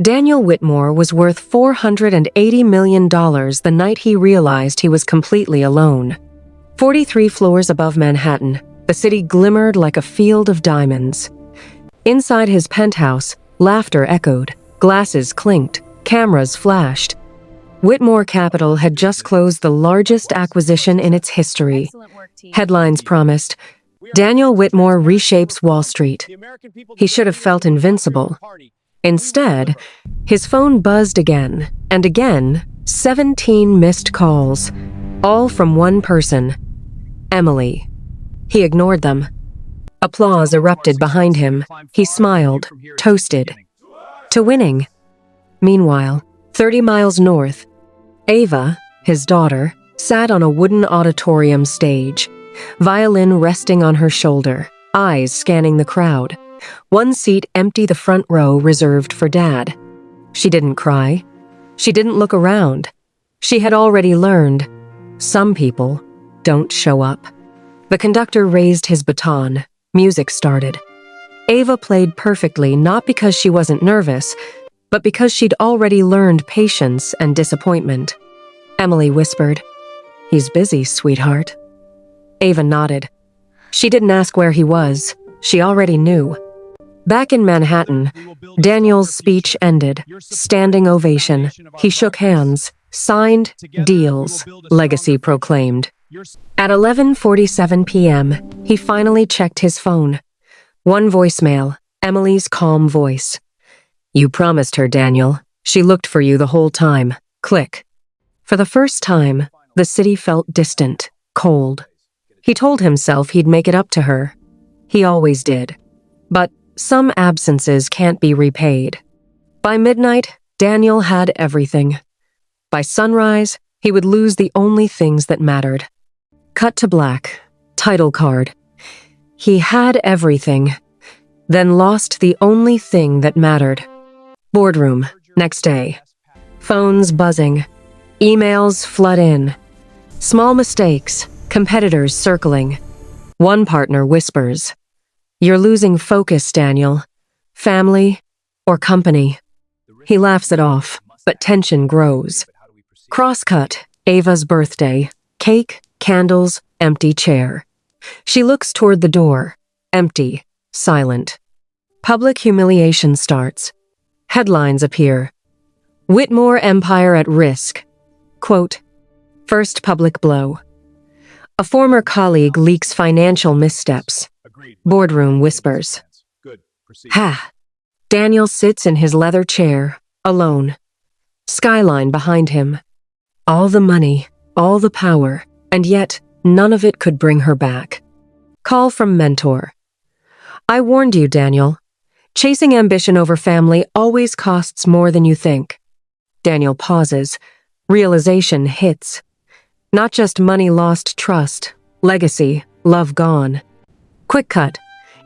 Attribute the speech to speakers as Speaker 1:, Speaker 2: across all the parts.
Speaker 1: Daniel Whitmore was worth $480 million the night he realized he was completely alone. 43 floors above Manhattan, the city glimmered like a field of diamonds. Inside his penthouse, laughter echoed, glasses clinked, cameras flashed. Whitmore Capital had just closed the largest acquisition in its history. Headlines promised, "Daniel Whitmore reshapes Wall Street." He should have felt invincible. Instead, his phone buzzed again, and again, 17 missed calls, all from one person, Emily. He ignored them. Applause erupted behind him. He smiled, toasted. To winning. Meanwhile, 30 miles north, Ava, his daughter, sat on a wooden auditorium stage, violin resting on her shoulder, eyes scanning the crowd. One seat empty, the front row reserved for Dad. She didn't cry. She didn't look around. She had already learned, some people don't show up. The conductor raised his baton. Music started. Ava played perfectly, not because she wasn't nervous, but because she'd already learned patience and disappointment. Emily whispered, "He's busy, sweetheart." Ava nodded. She didn't ask where he was. She already knew. Back in Manhattan, Daniel's speech ended. Standing ovation. He shook hands. Signed, deals, legacy proclaimed. At 11:47 p.m., he finally checked his phone. One voicemail, Emily's calm voice. "You promised her, Daniel. She looked for you the whole time." Click. For the first time, the city felt distant, cold. He told himself he'd make it up to her. He always did. But some absences can't be repaid. By midnight, Daniel had everything. By sunrise, he would lose the only things that mattered. Cut to black. Title card. He had everything, then lost the only thing that mattered. Boardroom, next day. Phones buzzing. Emails flood in. Small mistakes, competitors circling. One partner whispers, "You're losing focus, Daniel. Family or company?" He laughs it off, but tension grows. Crosscut, Ava's birthday. Cake, candles, empty chair. She looks toward the door. Empty, silent. Public humiliation starts. Headlines appear. Whitmore Empire at risk. Quote, "First public blow." A former colleague leaks financial missteps. Boardroom whispers. Ha! Daniel sits in his leather chair, alone. Skyline behind him. All the money, all the power, and yet none of it could bring her back. Call from mentor. "I warned you, Daniel. Chasing ambition over family always costs more than you think." Daniel pauses. Realization hits. Not just money lost, trust, legacy, love gone. Quick cut.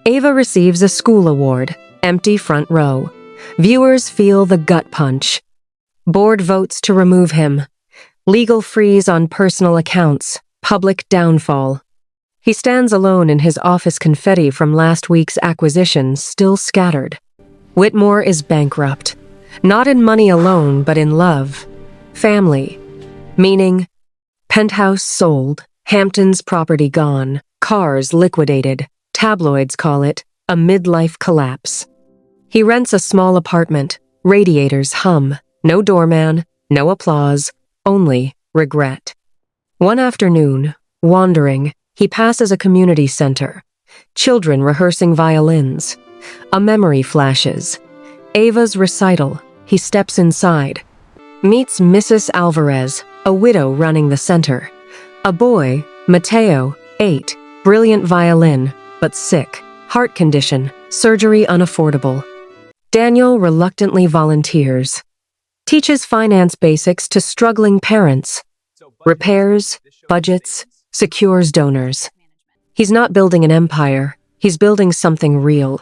Speaker 1: Ava receives a school award. Empty front row. Viewers feel the gut punch. Board votes to remove him. Legal freeze on personal accounts. Public downfall. He stands alone in his office, confetti from last week's acquisition still scattered. Whitmore is bankrupt. Not in money alone, but in love. Family. Meaning, penthouse sold, Hampton's property gone, cars liquidated. Tabloids call it a midlife collapse. He rents a small apartment. Radiators hum. No doorman, no applause, only regret. One afternoon, wandering, he passes a community center. Children rehearsing violins. A memory flashes. Ava's recital. He steps inside. Meets Mrs. Alvarez, a widow running the center. A boy, Mateo, 8, brilliant violin, but sick. Heart condition, surgery unaffordable. Daniel reluctantly volunteers. Teaches finance basics to struggling parents. Repairs, budgets, secures donors. He's not building an empire. He's building something real.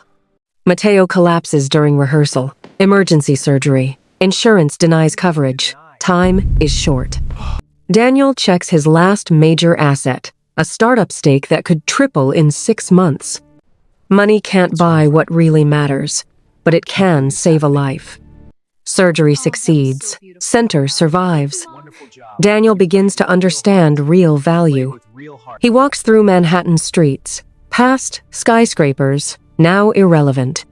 Speaker 1: Mateo collapses during rehearsal. Emergency surgery. Insurance denies coverage. Time is short. Daniel checks his last major asset, a startup stake that could triple in 6 months. Money can't buy what really matters, but it can save a life. Surgery succeeds. Center survives. Daniel begins to understand real value. He walks through Manhattan streets, past skyscrapers, now irrelevant.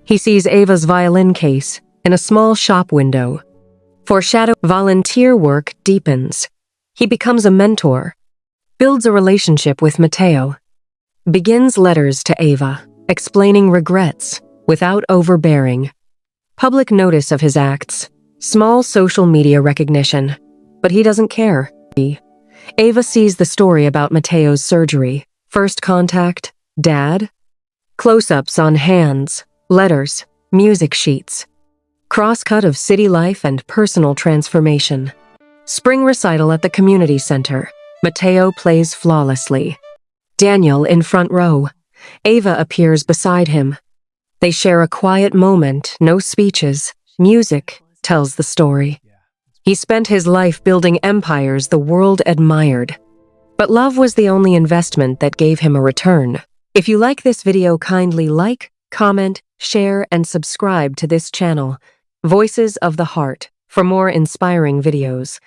Speaker 1: He sees Ava's violin case in a small shop window. Foreshadow volunteer work deepens. He becomes a mentor, builds a relationship with Mateo, begins letters to Ava, explaining regrets without overbearing. Public notice of his acts, small social media recognition, but he doesn't care. Ava sees the story about Mateo's surgery, first contact, dad, close-ups on hands, letters, music sheets, cross-cut of city life and personal transformation. Spring recital at the community center. Mateo plays flawlessly. Daniel in front row. Ava appears beside him. They share a quiet moment, no speeches. Music tells the story. He spent his life building empires the world admired. But love was the only investment that gave him a return. If you like this video, kindly like, comment, share, and subscribe to this channel, Voices of the Heart, for more inspiring videos.